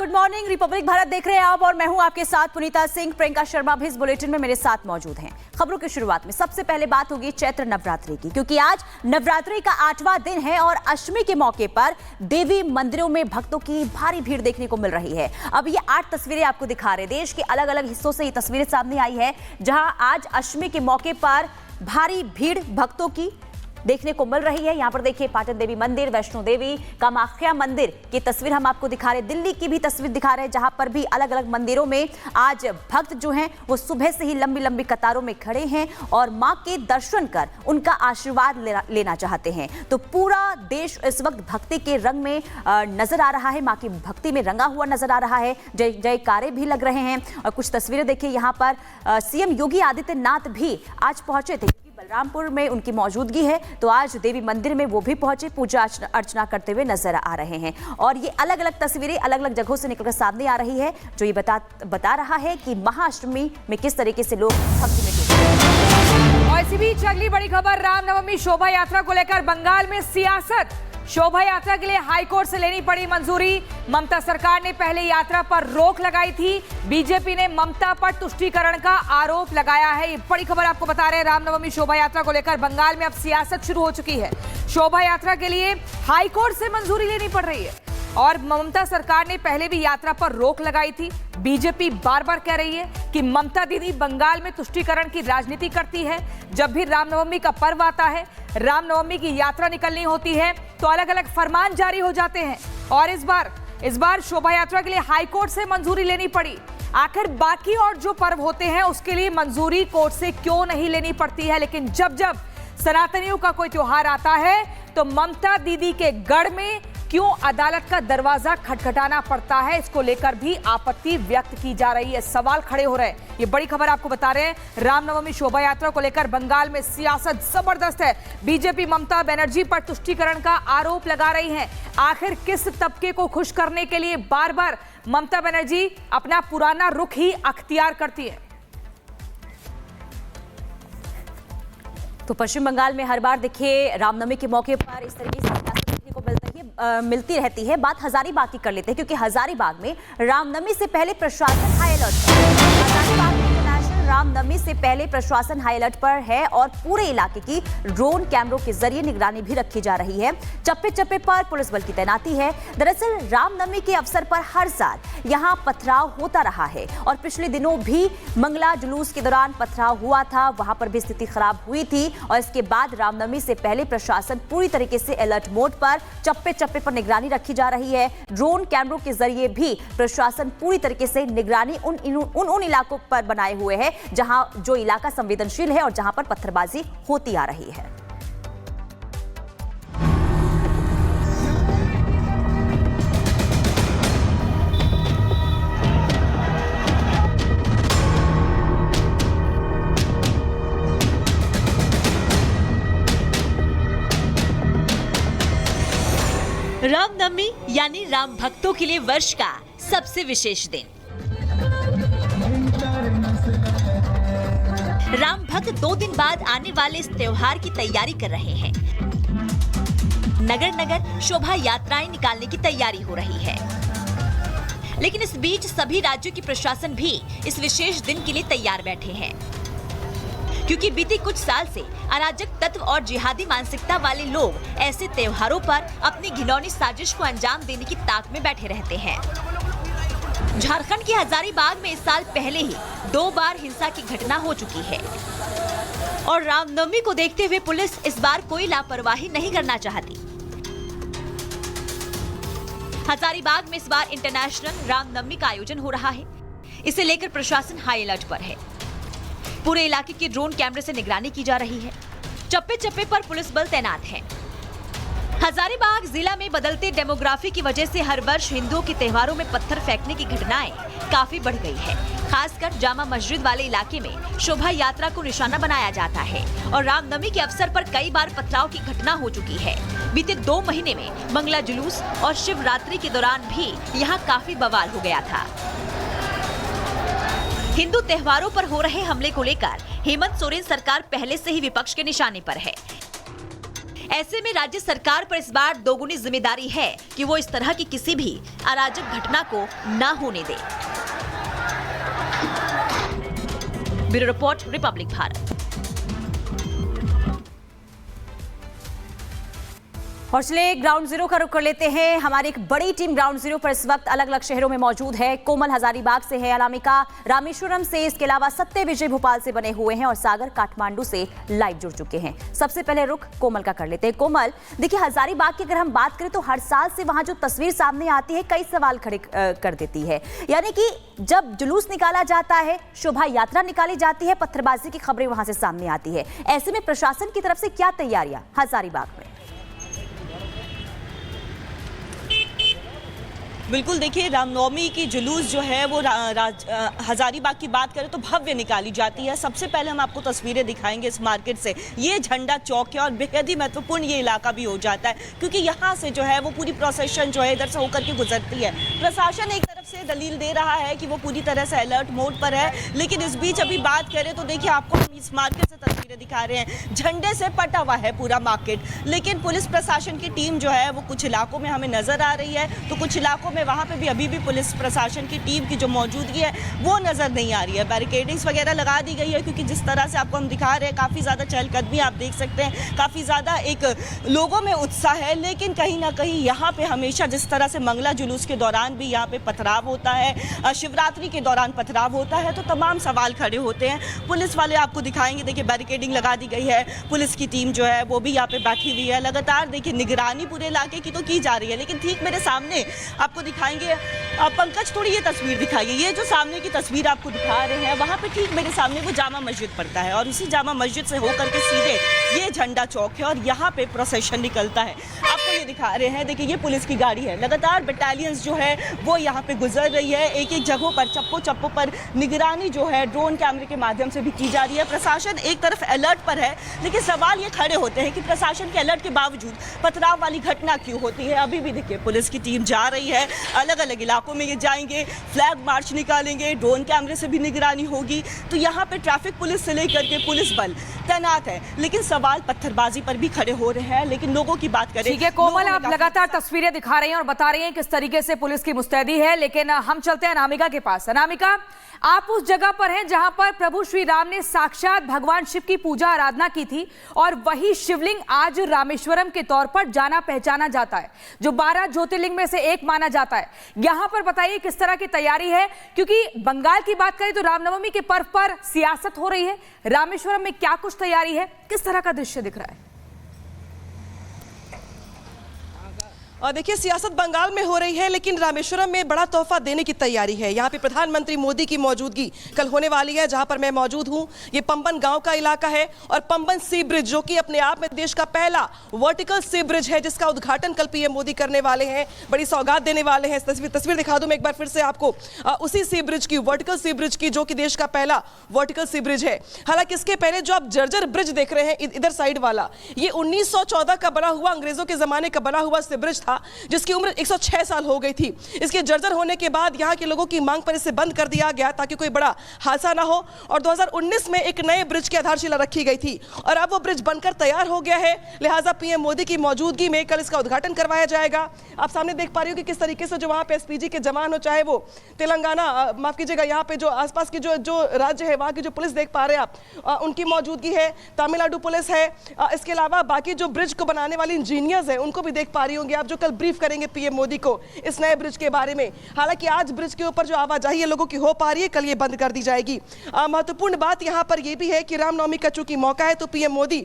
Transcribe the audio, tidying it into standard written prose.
Good morning. Republic Bharat देख रहे हैं आप और मैं हूं आपके साथ पुनीता सिंह। प्रियंका शर्मा भी इस बुलेटिन में मेरे साथ मौजूद हैं। खबरों की शुरुआत में सबसे पहले बात होगी चैत्र नवरात्रि की, क्योंकि आज नवरात्रि का 8वां दिन है और अष्टमी के मौके पर देवी मंदिरों में भक्तों की भारी भीड़ देखने को मिल रही है। अब ये 8 तस्वीरें आपको दिखा रहे, देश के अलग अलग हिस्सों से ये तस्वीरें सामने आई है, जहां आज अष्टमी के मौके पर भारी भीड़ भक्तों की देखने को मिल रही है। यहाँ पर देखिए पाटन देवी मंदिर, वैष्णो देवी, कामाख्या मंदिर की तस्वीर हम आपको दिखा रहे हैं। दिल्ली की भी तस्वीर दिखा रहे हैं, जहां पर भी अलग अलग मंदिरों में आज भक्त जो हैं वो सुबह से ही लंबी लंबी कतारों में खड़े हैं और मां के दर्शन कर उनका आशीर्वाद लेना चाहते हैं। तो पूरा देश इस वक्त भक्ति के रंग में नजर आ रहा है, मां की भक्ति में रंगा हुआ नजर आ रहा है। जय जयकारे भी लग रहे हैं। और कुछ तस्वीरें देखिए, यहाँ पर सीएम योगी आदित्यनाथ भी आज पहुंचे थे। बलरामपुर में उनकी मौजूदगी है, तो आज देवी मंदिर में वो भी पहुंचे, पूजा अर्चना करते हुए नजर आ रहे हैं। और ये अलग अलग तस्वीरें अलग अलग जगहों से निकलकर सामने आ रही है, जो ये बता रहा है कि महाअष्टमी में किस तरीके से लोग भक्ति में जुटे। और इसी बीच अगली बड़ी खबर, रामनवमी शोभा यात्रा को लेकर बंगाल में सियासत। शोभा यात्रा के लिए हाईकोर्ट से लेनी पड़ी मंजूरी। ममता सरकार ने पहले यात्रा पर रोक लगाई थी। बीजेपी ने ममता पर तुष्टीकरण का आरोप लगाया है। ये बड़ी खबर आपको बता रहे हैं। रामनवमी शोभा यात्रा को लेकर बंगाल में अब सियासत शुरू हो चुकी है। शोभा यात्रा के लिए हाईकोर्ट से मंजूरी लेनी पड़ रही है और ममता सरकार ने पहले भी यात्रा पर रोक लगाई थी। बीजेपी बार बार कह रही है कि ममता दीदी बंगाल में तुष्टीकरण की राजनीति करती है। जब भी रामनवमी का पर्व आता है, रामनवमी की यात्रा निकलनी होती है, तो अलग अलग फरमान जारी हो जाते हैं। और इस बार शोभा यात्रा के लिए हाईकोर्ट से मंजूरी लेनी पड़ी। आखिर बाकी और जो पर्व होते हैं उसके लिए मंजूरी कोर्ट से क्यों नहीं लेनी पड़ती है, लेकिन जब जब सनातनियों का कोई त्योहार आता है तो ममता दीदी के गढ़ में क्यों अदालत का दरवाजा खटखटाना पड़ता है, इसको लेकर भी आपत्ति व्यक्त की जा रही है, सवाल खड़े हो रहे हैं। ये बड़ी खबर आपको बता रहे हैं। रामनवमी शोभा यात्रा को लेकर बंगाल में सियासत जबरदस्त है। बीजेपी ममता बनर्जी पर तुष्टीकरण का आरोप लगा रही है। आखिर किस तबके को खुश करने के लिए बार बार ममता बनर्जी अपना पुराना रुख ही अख्तियार करती है? तो पश्चिम बंगाल में हर बार देखिए रामनवमी के मौके पर इस तरीके से मिलती रहती है। बात हजारीबाग की कर लेते हैं, क्योंकि हजारीबाग में रामनवमी से पहले प्रशासन हाई अलर्ट पर है। हजारीबाग में इंटरनेशनल रामनवमी से पहले प्रशासन हाई अलर्ट पर है और पूरे इलाके की ड्रोन कैमरों के जरिए निगरानी भी रखी जा रही है। चप्पे चप्पे पर पुलिस बल की तैनाती है। दरअसल रामनवमी के अवसर पर हर साल यहाँ पथराव होता रहा है और पिछले दिनों भी मंगला जुलूस के दौरान पथराव हुआ था, वहां पर भी स्थिति खराब हुई थी। और इसके बाद रामनवमी से पहले प्रशासन पूरी तरीके से अलर्ट मोड पर, चप्पे चप्पे पर निगरानी रखी जा रही है। ड्रोन कैमरों के जरिए भी प्रशासन पूरी तरीके से निगरानी उन इलाकों पर बनाए हुए है जहां जो इलाका संवेदनशील है और जहां पर पत्थरबाजी होती आ रही है। रामनवमी यानी राम भक्तों के लिए वर्ष का सबसे विशेष दिन। राम भक्त 2 दिन बाद आने वाले इस त्योहार की तैयारी कर रहे हैं। नगर नगर शोभा यात्राएं निकालने की तैयारी हो रही है, लेकिन इस बीच सभी राज्यों की प्रशासन भी इस विशेष दिन के लिए तैयार बैठे हैं, क्योंकि बीते कुछ साल से अराजक तत्व और जिहादी मानसिकता वाले लोग ऐसे त्योहारों पर अपनी घिनौनी साजिश को अंजाम देने की ताक में बैठे रहते हैं। झारखंड के हजारीबाग में इस साल पहले ही 2 बार हिंसा की घटना हो चुकी है और रामनवमी को देखते हुए पुलिस इस बार कोई लापरवाही नहीं करना चाहती। हजारीबाग में इस बार इंटरनेशनल रामनवमी का आयोजन हो रहा है। इसे लेकर प्रशासन हाई अलर्ट पर है। पूरे इलाके की ड्रोन कैमरे से निगरानी की जा रही है। चप्पे चप्पे पर पुलिस बल तैनात है। हजारीबाग जिला में बदलते डेमोग्राफी की वजह से हर वर्ष हिंदुओं के त्योहारों में पत्थर फेंकने की घटनाएं काफी बढ़ गई है। खासकर जामा मस्जिद वाले इलाके में शोभा यात्रा को निशाना बनाया जाता है और रामनवमी के अवसर पर कई बार पथराव की घटना हो चुकी है। बीते 2 महीने में मंगला जुलूस और शिवरात्रि के दौरान भी यहाँ काफी बवाल हो गया था। हिंदू त्योहारों पर हो रहे हमले को लेकर हेमंत सोरेन सरकार पहले से ही विपक्ष के निशाने पर है। ऐसे में राज्य सरकार पर इस बार दोगुनी जिम्मेदारी है कि वो इस तरह की किसी भी अराजक घटना को न होने दे। Bureau report, Republic Bharat. और चलिए ग्राउंड जीरो का रुख कर लेते हैं। हमारी एक बड़ी टीम ग्राउंड जीरो पर इस वक्त अलग अलग शहरों में मौजूद है। कोमल हजारीबाग से है, अनामिका रामेश्वरम से, इसके अलावा सत्य विजय भोपाल से बने हुए हैं और सागर काठमांडू से लाइव जुड़ चुके हैं। सबसे पहले रुख कोमल का कर लेते हैं। कोमल, देखिए हजारीबाग की अगर हम बात करें तो हर साल से वहां जो तस्वीर सामने आती है कई सवाल खड़े कर देती है। यानी कि जब जुलूस निकाला जाता है, शोभा यात्रा निकाली जाती है, पत्थरबाजी की खबरें वहां से सामने आती है। ऐसे में प्रशासन की तरफ से क्या तैयारियां हजारीबाग में? बिल्कुल, देखिए रामनवमी की जुलूस जो है वो हजारीबाग की बात करें तो भव्य निकाली जाती है। सबसे पहले हम आपको तस्वीरें दिखाएंगे इस मार्केट से। ये झंडा चौक है और बेहद ही महत्वपूर्ण ये इलाका भी हो जाता है, क्योंकि यहाँ से जो है वो पूरी प्रोसेशन जो है इधर से होकर के गुजरती है। प्रशासन एक तरफ से दलील दे रहा है कि वो पूरी तरह से अलर्ट मोड पर है, लेकिन इस बीच अभी बात करें तो देखिए आपको हम इस मार्केट से तस्वीरें दिखा रहे हैं। झंडे से पटा हुआ है पूरा मार्केट, लेकिन पुलिस प्रशासन की टीम जो है वो कुछ इलाकों में हमें नजर आ रही है, तो कुछ इलाकों में वहाँ पे भी अभी भी पुलिस प्रशासन की टीम की जो मौजूदगी है वो नजर नहीं आ रही है। बैरिकेडिंग्स वगैरह लगा दी गई है, क्योंकि जिस तरह से आपको हम दिखा रहे हैं काफ़ी ज़्यादा चहलकदमी आप देख सकते हैं, काफ़ी ज़्यादा एक लोगों में उत्साह है। लेकिन कहीं ना कहीं यहाँ पे हमेशा जिस तरह से मंगला जुलूस के दौरान भी यहाँ पे पथराव होता है, शिवरात्रि के दौरान पथराव होता है, तो तमाम सवाल खड़े होते हैं। पुलिस वाले आपको दिखाएंगे, देखिए बैरिकेडिंग लगा दी गई है, पुलिस की टीम जो है वो भी यहाँ पे बैठी हुई है। लगातार देखिए निगरानी पूरे इलाके की तो की जा रही है, लेकिन ठीक मेरे सामने आपको दिखाएंगे, पंकज थोड़ी ये तस्वीर दिखाइए। ये जो सामने की तस्वीर आपको दिखा रहे हैं, वहाँ पे ठीक मेरे सामने वो जामा मस्जिद पड़ता है और उसी जामा मस्जिद से होकर के सीधे ये झंडा चौक है और यहाँ पे प्रोसेशन निकलता है। आपको ये दिखा रहे हैं, देखिए ये पुलिस की गाड़ी है, लगातार बटालियंस जो है वो यहाँ पे गुजर रही है। एक एक जगहों पर चप्पो पर निगरानी जो है ड्रोन कैमरे के माध्यम से भी की जा रही है। प्रशासन एक तरफ अलर्ट पर है, लेकिन सवाल ये खड़े होते हैं कि प्रशासन के अलर्ट के बावजूद पथराव वाली घटना क्यों होती है। अभी भी देखिए पुलिस की टीम जा रही है, अलग अलग इलाकों में ये जाएंगे, फ्लैग मार्च निकालेंगे, ड्रोन कैमरे से भी निगरानी होगी। तो यहाँ पे ट्रैफिक पुलिस से लेकर के पुलिस बल तैनात है, लेकिन सवाल पत्थरबाजी पर भी खड़े हो रहे हैं। लेकिन लोगों की बात करें, ठीक है कोमल, आप लगातार तस्वीरें दिखा रही हैं और बता रही हैं किस तरीके से पुलिस की मुस्तैदी है, लेकिन हम चलते हैं अनामिका के पास। अनामिका, आप उस जगह पर हैं जहां पर प्रभु श्री राम ने साक्षात भगवान शिव की पूजा आराधना की थी और वही शिवलिंग आज रामेश्वरम के तौर पर जाना पहचाना जाता है, जो 12 ज्योतिर्लिंग में से एक माना जाता है। यहां पर बताइए किस तरह की तैयारी है, क्योंकि बंगाल की बात करें तो रामनवमी के पर्व पर सियासत हो रही है, रामेश्वरम में क्या कुछ तैयारी है, किस तरह का दृश्य दिख रहा है? और देखिए सियासत बंगाल में हो रही है, लेकिन रामेश्वरम में बड़ा तोहफा देने की तैयारी है। यहाँ पे प्रधानमंत्री मोदी की मौजूदगी कल होने वाली है, जहाँ पर मैं मौजूद हूँ। ये पंबन गांव का इलाका है और पंबन सी ब्रिज, जो कि अपने आप में देश का पहला वर्टिकल सी ब्रिज है, जिसका उद्घाटन कल पीएम मोदी करने वाले हैं, बड़ी सौगात देने वाले हैं। तस्वीर दिखा दूं मैं एक बार फिर से आपको, उसी सी ब्रिज की, वर्टिकल सी ब्रिज की, जो कि देश का पहला वर्टिकल सी ब्रिज है। हालांकि इसके पहले जो आप जर्जर ब्रिज देख रहे हैं इधर साइड वाला, ये 1914 का बना हुआ, अंग्रेजों के जमाने का बना हुआ सी ब्रिज था, जिसकी उम्र 106 साल हो गई थी। इसके जर्जर होने के बाद यहाँ के लोगों की मांग पर इसे बंद कर दिया गया ताकि कोई बड़ा हादसा ना हो, और 2019 में एक नए ब्रिज की आधारशिला रखी गई थी और अब वो ब्रिज बनकर तैयार हो गया है। लिहाजा पीएम मोदी की मौजूदगी में कल इसका उद्घाटन करवाया जाएगा। आप सामने देख पा रही हो कि किस तरीके से जो वहाँ पे एसपीजी के जवान हो, चाहे वो तेलंगाना, माफ कीजिएगा, यहाँ पे जो आसपास की जो राज्य है वहाँ की जो पुलिस देख पा रहे हैं आप, उनकी मौजूदगी है, तमिलनाडु पुलिस है। इसके अलावा बाकी जो ब्रिज को बनाने वाले इंजीनियर्स हैं उनको भी देख पा रही होंगे आप, जो कल ब्रीफ करेंगे पीएम मोदी को इस नए ब्रिज के बारे में। हालांकि आज ब्रिज के ऊपर जो आवाजाही है लोगों की हो पा रही है, कल ये बंद कर दी जाएगी। महत्वपूर्ण बात यहाँ पर यह भी है कि रामनवमी का चूंकि मौका है, तो पीएम मोदी